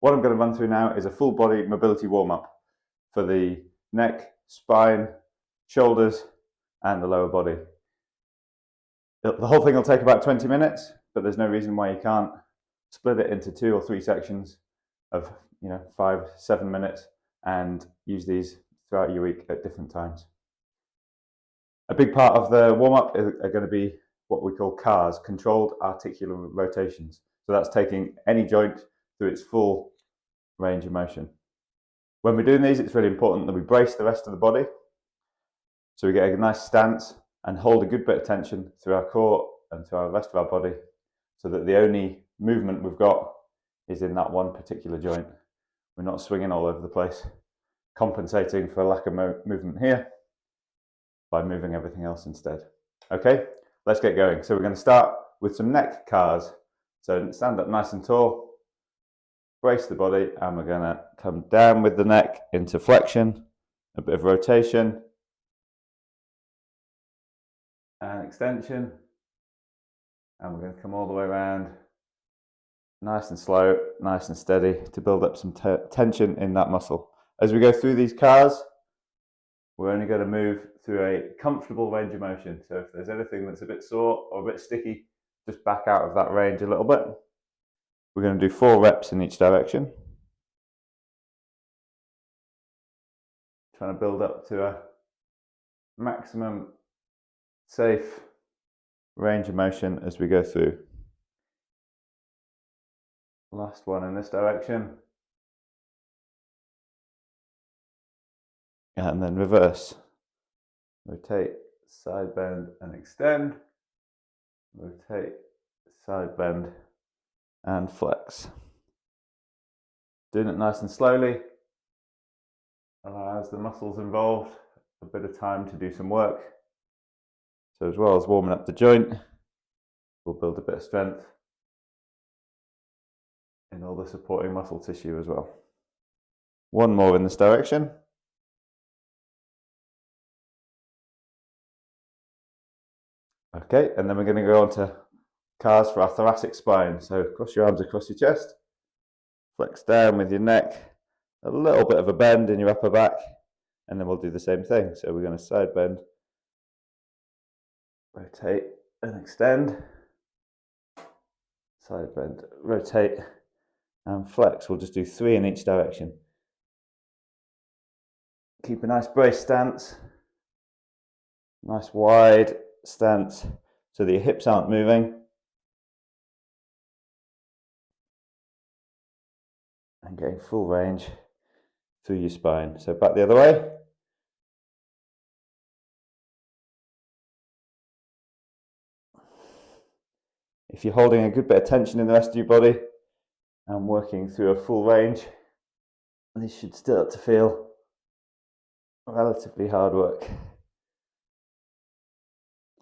What I'm going to run through now is a full body mobility warm-up for the neck, spine, shoulders, and the lower body. The whole thing will take about 20 minutes, but there's no reason why you can't split it into 2 or 3 sections of 5-7 minutes and use these throughout your week at different times. A big part of the warm-up are going to be what we call CARs, controlled articular rotations. So that's taking any joint through its full range of motion. When we're doing these, it's really important that we brace the rest of the body so we get a nice stance and hold a good bit of tension through our core and through the rest of our body, so that the only movement we've got is in that one particular joint. We're not swinging all over the place, compensating for a lack of movement here by moving everything else instead. Okay, let's get going. So we're going to start with some neck CARs. So stand up nice and tall, brace the body, and we're going to come down with the neck into flexion, a bit of rotation, and extension, and we're going to come all the way around nice and slow, nice and steady to build up some tension in that muscle. As we go through these CARs, we're only going to move through a comfortable range of motion. So if there's anything that's a bit sore or a bit sticky, just back out of that range a little bit. We're going to do 4 reps in each direction, trying to build up to a maximum safe range of motion as we go through. Last one in this direction. And then reverse. Rotate, side bend and extend. Rotate, side bend and flex. Doing it nice and slowly allows the muscles involved a bit of time to do some work. So as well as warming up the joint, we'll build a bit of strength in all the supporting muscle tissue as well. One more in this direction. Okay, and then we're going to go on to CARs for our thoracic spine. So cross your arms across your chest, flex down with your neck, a little bit of a bend in your upper back, and then we'll do the same thing. So we're going to side bend, rotate and extend, side bend, rotate and flex. We'll just do 3 in each direction. Keep a nice brace stance, nice wide stance so that your hips aren't moving. And getting full range through your spine. So back the other way. If you're holding a good bit of tension in the rest of your body and working through a full range, this should start to feel relatively hard work.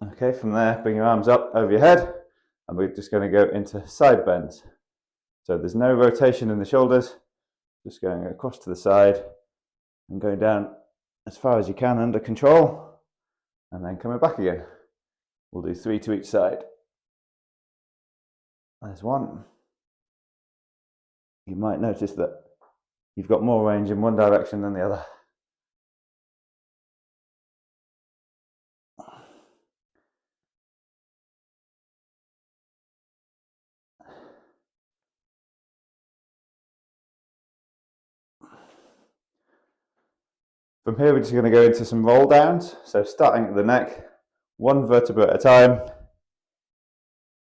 Okay, from there, bring your arms up over your head, and we're just going to go into side bends. So there's no rotation in the shoulders, just going across to the side and going down as far as you can under control, and then coming back again. We'll do 3 to each side. There's one. You might notice that you've got more range in one direction than the other. From here, we're just going to go into some roll downs. So starting at the neck, 1 vertebra at a time,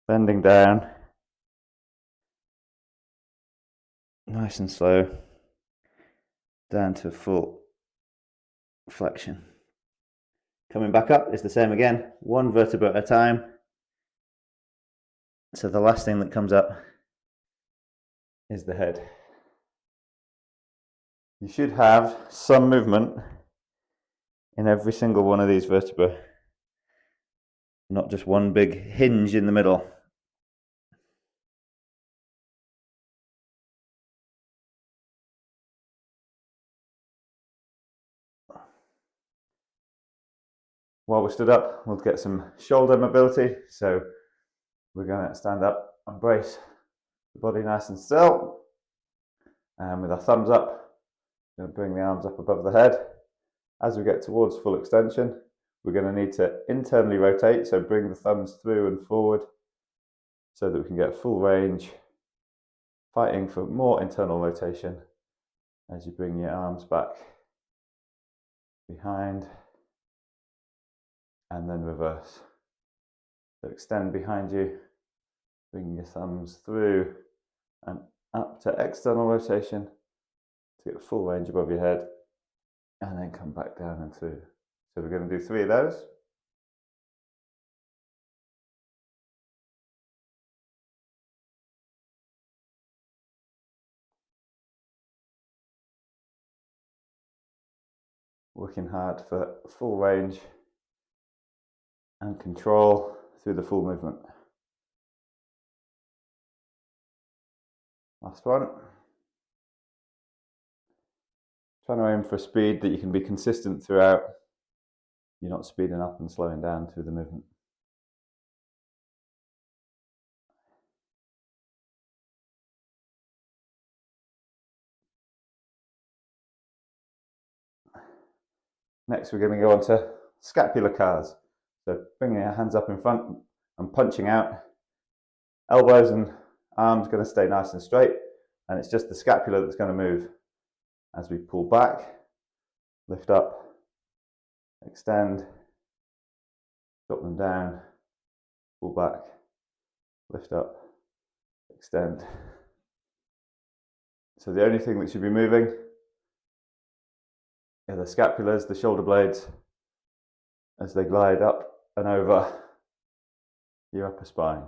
bending down, nice and slow, down to full flexion. Coming back up is the same again, 1 vertebra at a time. So the last thing that comes up is the head. You should have some movement in every single one of these vertebrae, not just one big hinge in the middle. While we're stood up, we'll get some shoulder mobility. So we're going to stand up and brace the body nice and still. And with our thumbs up, we're going to bring the arms up above the head. As we get towards full extension, we're going to need to internally rotate, so bring the thumbs through and forward so that we can get full range, fighting for more internal rotation as you bring your arms back behind and then reverse. So extend behind you, bring your thumbs through and up to external rotation to get full range above your head, and then come back down and through. So we're going to do 3 of those. Working hard for full range and control through the full movement. Last one. Trying to aim for a speed that you can be consistent throughout. You're not speeding up and slowing down through the movement. Next, we're going to go on to scapular cars. So bringing your hands up in front and punching out. Elbows and arms going to stay nice and straight, and it's just the scapula that's going to move. As we pull back, lift up, extend, drop them down, pull back, lift up, extend. So the only thing that should be moving are the scapulas, the shoulder blades, as they glide up and over your upper spine.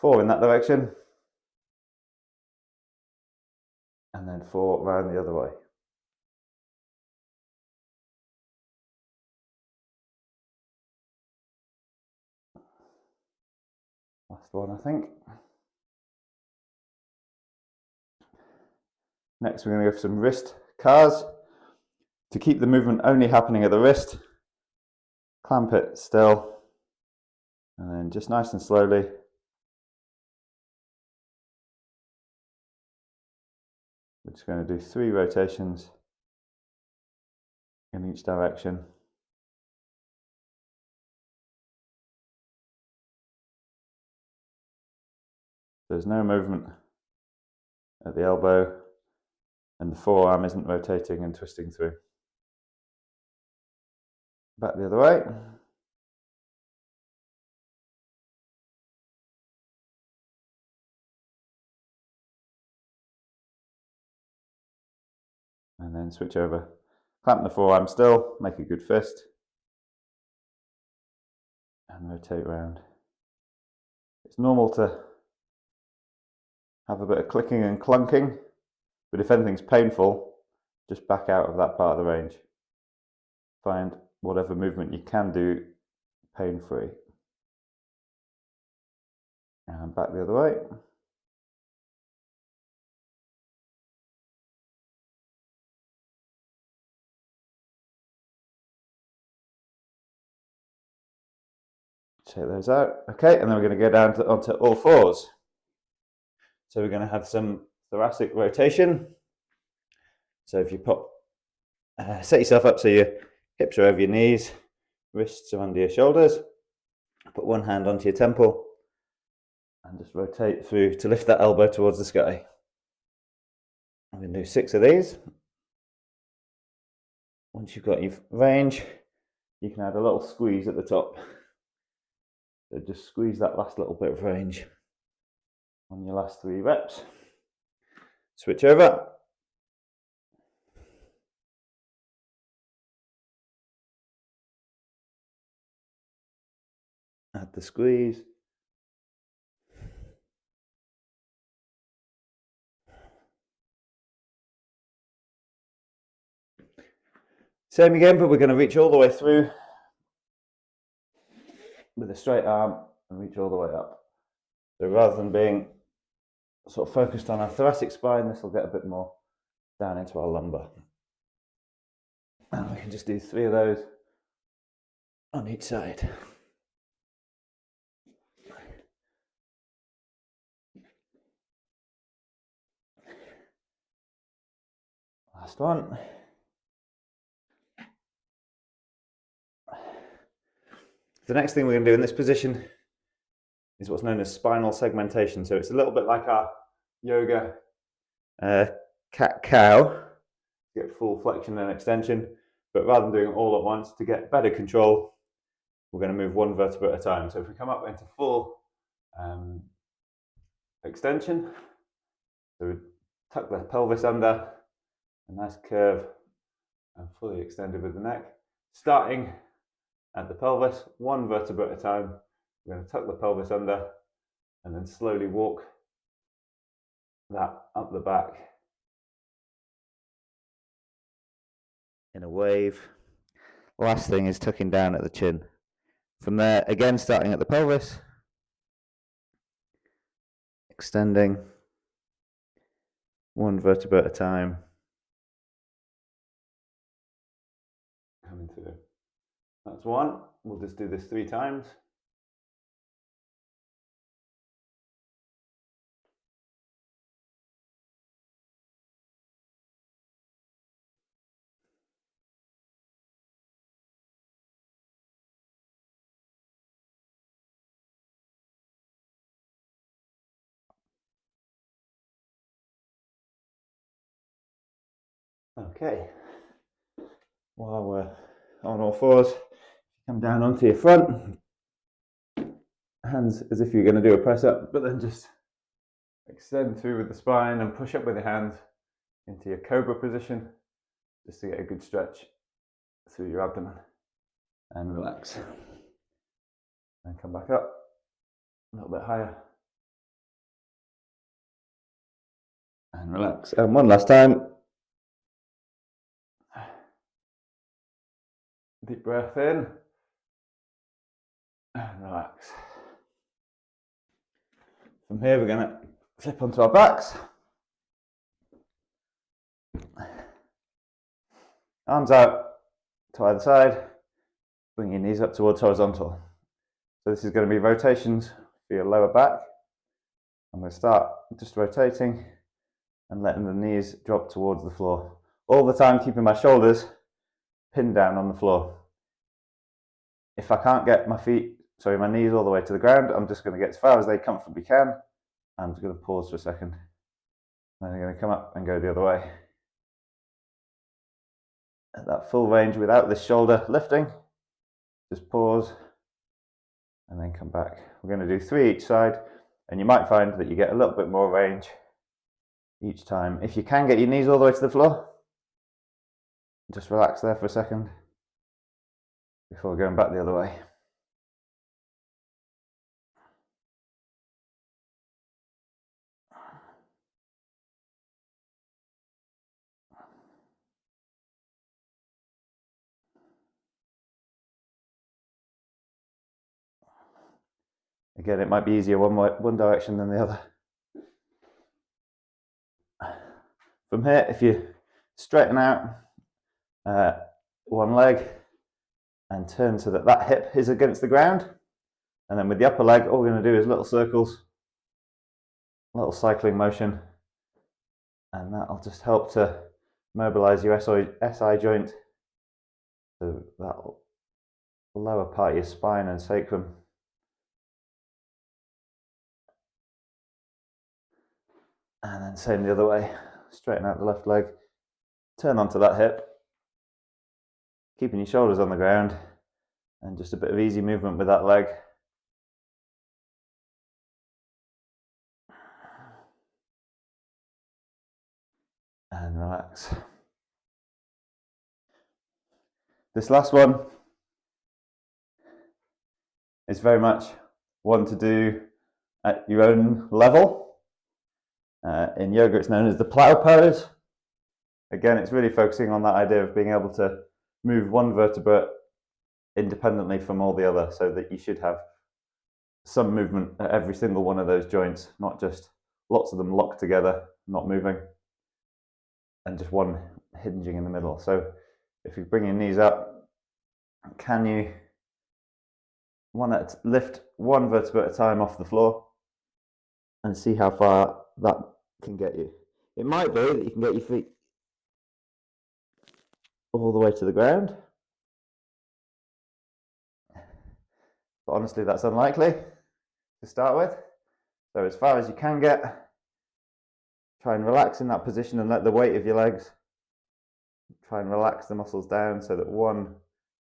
4 in that direction, and then 4 around the other way. Last one, I think. Next, we're going to go for some wrist cars. To keep the movement only happening at the wrist, clamp it still, and then just nice and slowly we're just going to do 3 rotations in each direction. There's no movement at the elbow, and the forearm isn't rotating and twisting through. Back the other way. And then switch over. Clamp the forearm still, make a good fist, and rotate round. It's normal to have a bit of clicking and clunking, but if anything's painful, just back out of that part of the range. Find whatever movement you can do pain-free. And back the other way. Check those out. Okay, and then we're going to go down onto all 4s. So we're going to have some thoracic rotation. So if you set yourself up so your hips are over your knees, wrists are under your shoulders, put one hand onto your temple, and just rotate through to lift that elbow towards the sky. I'm going to do 6 of these. Once you've got your range, you can add a little squeeze at the top. So just squeeze that last little bit of range on your last 3 reps. Switch over. Add the squeeze. Same again, but we're going to reach all the way through with a straight arm and reach all the way up. So rather than being sort of focused on our thoracic spine, this will get a bit more down into our lumbar. And we can just do 3 of those on each side. Last one. The next thing we're going to do in this position is what's known as spinal segmentation. So it's a little bit like our yoga cat-cow, get full flexion and extension, but rather than doing it all at once, to get better control, we're going to move one vertebra at a time. So if we come up into full extension, so we tuck the pelvis under, a nice curve, and fully extended with the neck. Starting at the pelvis, one vertebra at a time, we're going to tuck the pelvis under and then slowly walk that up the back in a wave. Last thing is tucking down at the chin. From there, again starting at the pelvis, extending one vertebra at a time, coming through. That's one. We'll just do this 3 times. Okay. While we're on all fours, come down onto your front, hands as if you're going to do a press up, but then just extend through with the spine and push up with your hands into your cobra position, just to get a good stretch through your abdomen, and relax. And come back up a little bit higher, and relax. And one last time. Deep breath in and relax. From here, we're going to flip onto our backs. Arms out to either side. Bring your knees up towards horizontal. So this is going to be rotations for your lower back. I'm going to start just rotating and letting the knees drop towards the floor. All the time keeping my shoulders pinned down on the floor. If I can't get my knees all the way to the ground, I'm just going to get as far as they comfortably can. I'm just going to pause for a second. Then I'm going to come up and go the other way. At that full range without this shoulder lifting, just pause and then come back. We're going to do 3 each side, and you might find that you get a little bit more range each time. If you can get your knees all the way to the floor, just relax there for a second before going back the other way. Again, it might be easier one direction than the other. From here, if you straighten out one leg and turn so that that hip is against the ground, and then with the upper leg, all we're going to do is little circles, little cycling motion, and that'll just help to mobilise your SI joint, so that lower part of your spine and sacrum. And then same the other way, straighten out the left leg, turn onto that hip, keeping your shoulders on the ground, and just a bit of easy movement with that leg. And relax. This last one is very much one to do at your own level. In yoga, it's known as the plow pose. Again, it's really focusing on that idea of being able to move one vertebra independently from all the other, so that you should have some movement at every single one of those joints, not just lots of them locked together, not moving, and just one hinging in the middle. So if you bring your knees up, can you lift one vertebra at a time off the floor and see how far that can get you? It might be that you can get your feet all the way to the ground. But honestly, that's unlikely to start with. So as far as you can get, try and relax in that position and let the weight of your legs try and relax the muscles down so that one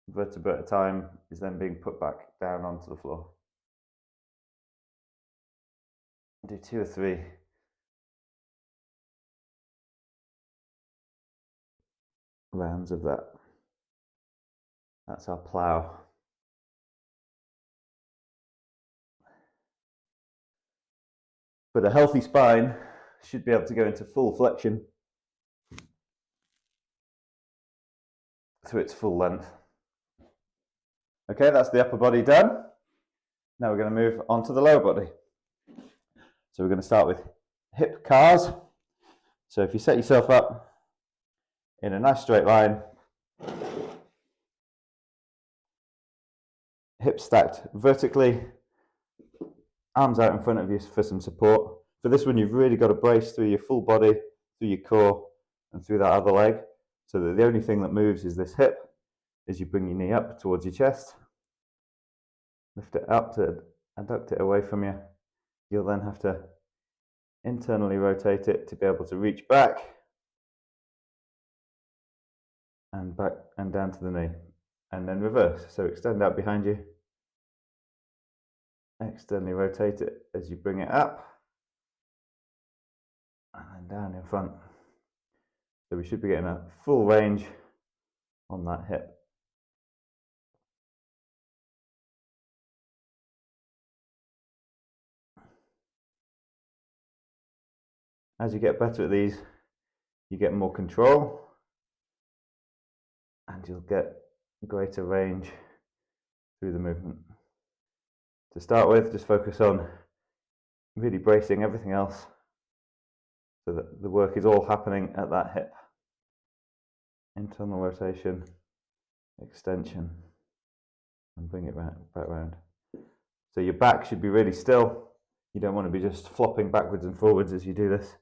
vertebra at a time is then being put back down onto the floor. Do 2 or 3. Rounds of that. That's our plough. But a healthy spine should be able to go into full flexion through its full length. Okay, that's the upper body done. Now we're going to move on to the lower body. So we're going to start with hip cars. So if you set yourself up in a nice straight line, hips stacked vertically, arms out in front of you for some support. For this one, you've really got to brace through your full body, through your core, and through that other leg, so that the only thing that moves is this hip as you bring your knee up towards your chest. Lift it up to adduct it away from you. You'll then have to internally rotate it to be able to reach back and down to the knee, and then reverse. So extend out behind you, externally rotate it as you bring it up, and then down in front. So we should be getting a full range on that hip. As you get better at these, you get more control and you'll get greater range through the movement. To start with, just focus on really bracing everything else so that the work is all happening at that hip. Internal rotation, extension, and bring it back round. So your back should be really still. You don't want to be just flopping backwards and forwards as you do this,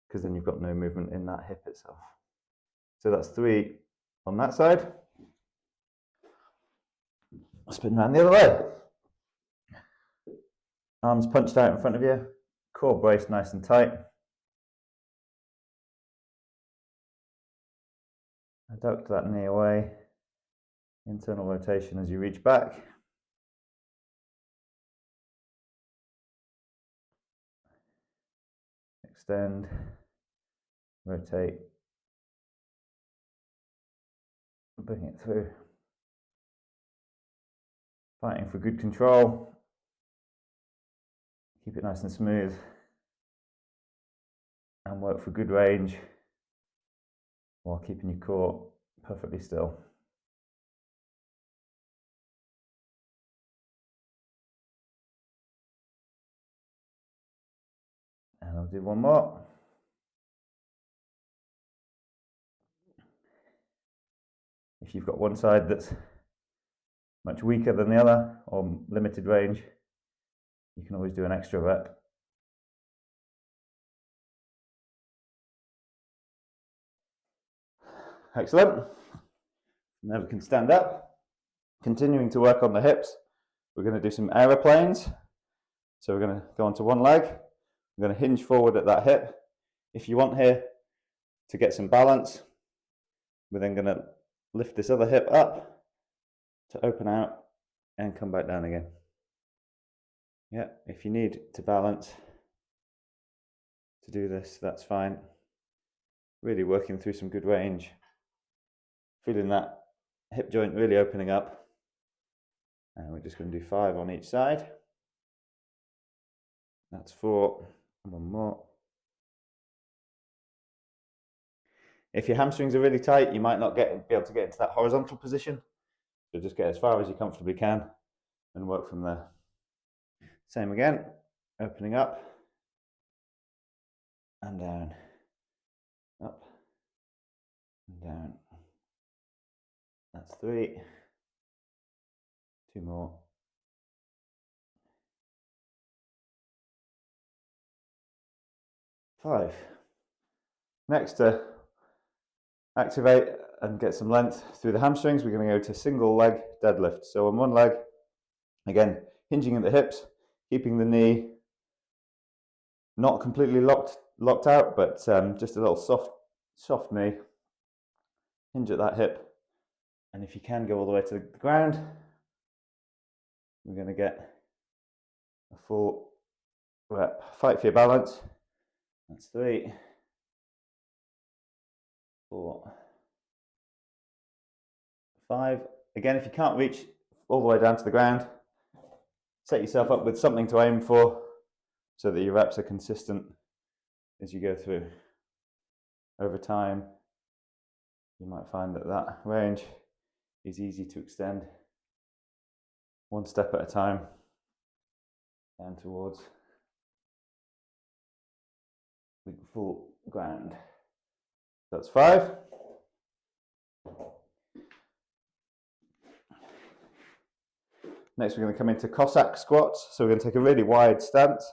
because then you've got no movement in that hip itself. So that's 3 on that side. Spin around the other way. Arms punched out in front of you, core braced nice and tight. Adduct that knee away, internal rotation as you reach back. Extend, rotate, bring it through. Fighting for good control. Keep it nice and smooth. And work for good range while keeping your core perfectly still. And I'll do one more. If you've got one side that's much weaker than the other or limited range, you can always do an extra rep. Excellent. Now we can stand up. Continuing to work on the hips, we're going to do some aeroplanes. So we're going to go onto one leg. We're going to hinge forward at that hip. If you want here to get some balance, we're then going to lift this other hip up to open out and come back down again. Yeah, if you need to balance to do this, that's fine. Really working through some good range. Feeling that hip joint really opening up. And we're just going to do 5 on each side. That's 4. One more. If your hamstrings are really tight, you might not be able to get into that horizontal position. So just get as far as you comfortably can and work from there. Same again, opening up and down, up and down. That's 3. 2 more. 5. Next, activate and get some length through the hamstrings, we're going to go to single leg deadlift. So on one leg, again, hinging at the hips, keeping the knee not completely locked out, but just a little soft knee. Hinge at that hip, and if you can, go all the way to the ground. We're going to get a full rep. Fight for your balance. That's 3, 4, 5. Again, if you can't reach all the way down to the ground, set yourself up with something to aim for so that your reps are consistent as you go through. Over time, you might find that that range is easy to extend one step at a time down towards the full ground. That's 5. Next, we're going to come into Cossack squats. So we're going to take a really wide stance.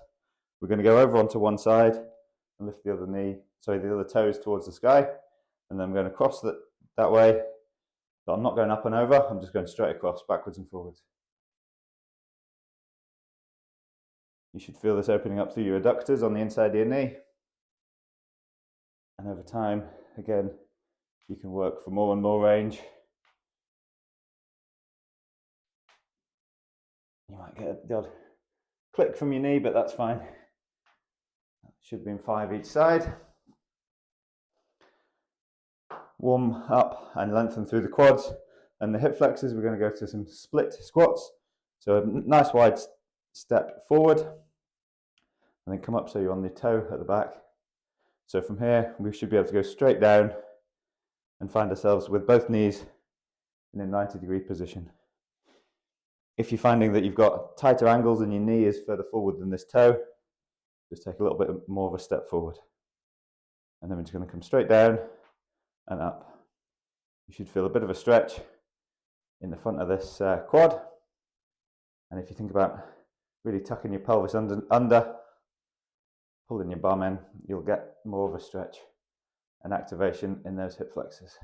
We're going to go over onto one side and lift the other toes towards the sky. And then I'm going to cross that way. But I'm not going up and over. I'm just going straight across, backwards and forwards. You should feel this opening up through your adductors on the inside of your knee. And over time, again, you can work for more and more range. You might get the odd click from your knee, but that's fine. That should be in 5 each side. Warm up and lengthen through the quads and the hip flexors. We're going to go to some split squats. So a nice wide step forward and then come up so you're on the toe at the back. So from here, we should be able to go straight down and find ourselves with both knees in a 90-degree position. If you're finding that you've got tighter angles and your knee is further forward than this toe, just take a little bit more of a step forward. And then we're just going to come straight down and up. You should feel a bit of a stretch in the front of this quad. And if you think about really tucking your pelvis under, pulling your bum in, you'll get more of a stretch and activation in those hip flexors.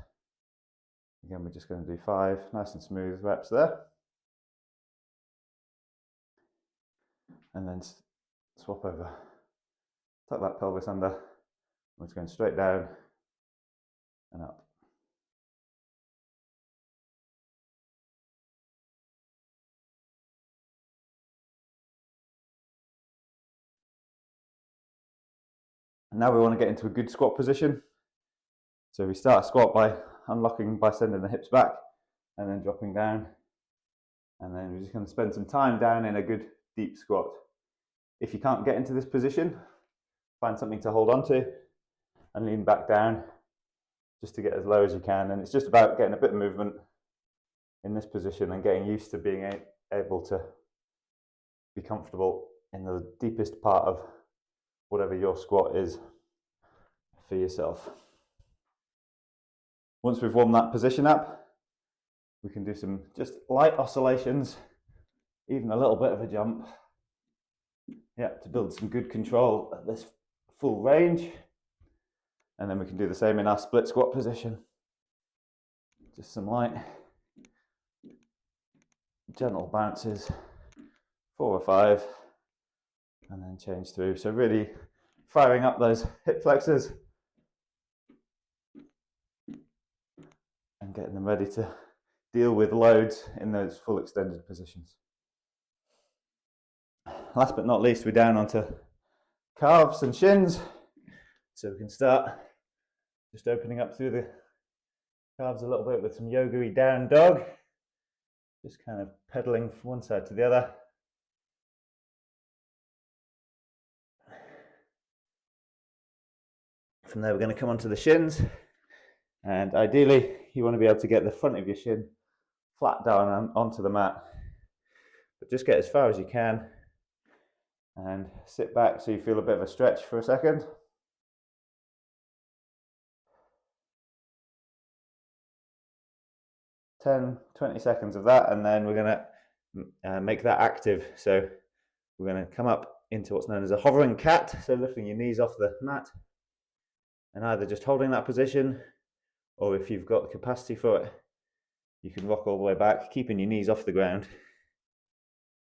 Again, we're just going to do 5 nice and smooth reps there. And then swap over. Tuck that pelvis under. We're just going straight down and up. And now we want to get into a good squat position. So we start a squat by unlocking, by sending the hips back and then dropping down. And then we're just going to spend some time down in a good deep squat. If you can't get into this position, find something to hold on to and lean back down just to get as low as you can. And it's just about getting a bit of movement in this position and getting used to being able to be comfortable in the deepest part of whatever your squat is for yourself. Once we've warmed that position up, we can do some just light oscillations, even a little bit of a jump. Yeah, to build some good control at this full range. And then we can do the same in our split squat position. Just some light, gentle bounces, 4 or 5, and then change through. So really firing up those hip flexors and getting them ready to deal with loads in those full extended positions. Last but not least, we're down onto calves and shins. So we can start just opening up through the calves a little bit with some yoga-y down dog. Just kind of pedaling from one side to the other. From there, we're going to come onto the shins. And ideally, you want to be able to get the front of your shin flat down onto the mat. But just get as far as you can and sit back so you feel a bit of a stretch for a second. Ten, 20 seconds of that, and then we're going to make that active. So we're going to come up into what's known as a hovering cat, so lifting your knees off the mat and either just holding that position or if you've got the capacity for it, you can rock all the way back, keeping your knees off the ground.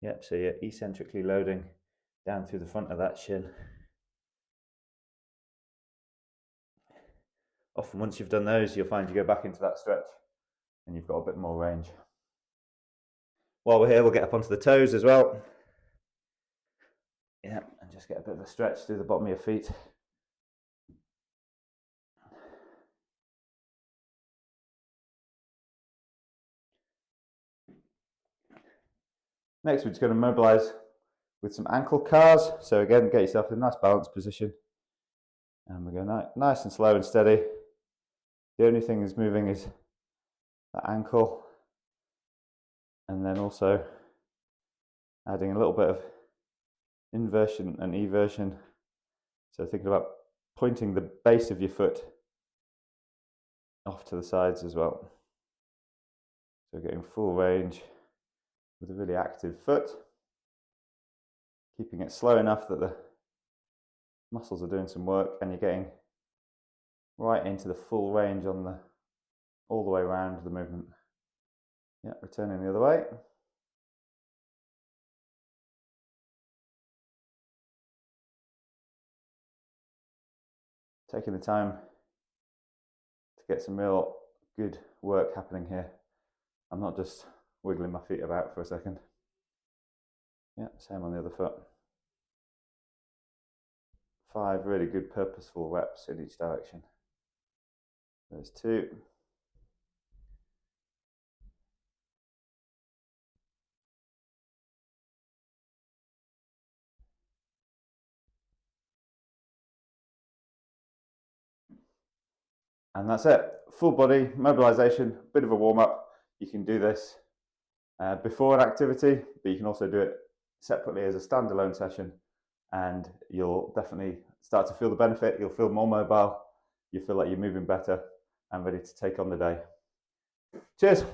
Yep, so you're eccentrically loading down through the front of that shin. Often once you've done those, you'll find you go back into that stretch and you've got a bit more range. While we're here, we'll get up onto the toes as well. Yeah, and just get a bit of a stretch through the bottom of your feet. Next, we're just going to mobilise with some ankle cars. So again, get yourself in a nice balanced position. And we're going nice and slow and steady. The only thing that's moving is the ankle. And then also adding a little bit of inversion and eversion. So thinking about pointing the base of your foot off to the sides as well. So getting full range with a really active foot. Keeping it slow enough that the muscles are doing some work and you're getting right into the full range on all the way around the movement. Yeah, returning the other way. Taking the time to get some real good work happening here. I'm not just wiggling my feet about for a second. Yeah, same on the other foot. 5 really good purposeful reps in each direction. There's 2. And that's it. Full body mobilization, bit of a warm up. You can do this before an activity, but you can also do it separately as a standalone session, and you'll definitely start to feel the benefit. You'll feel more mobile, you feel like you're moving better and ready to take on the day. Cheers.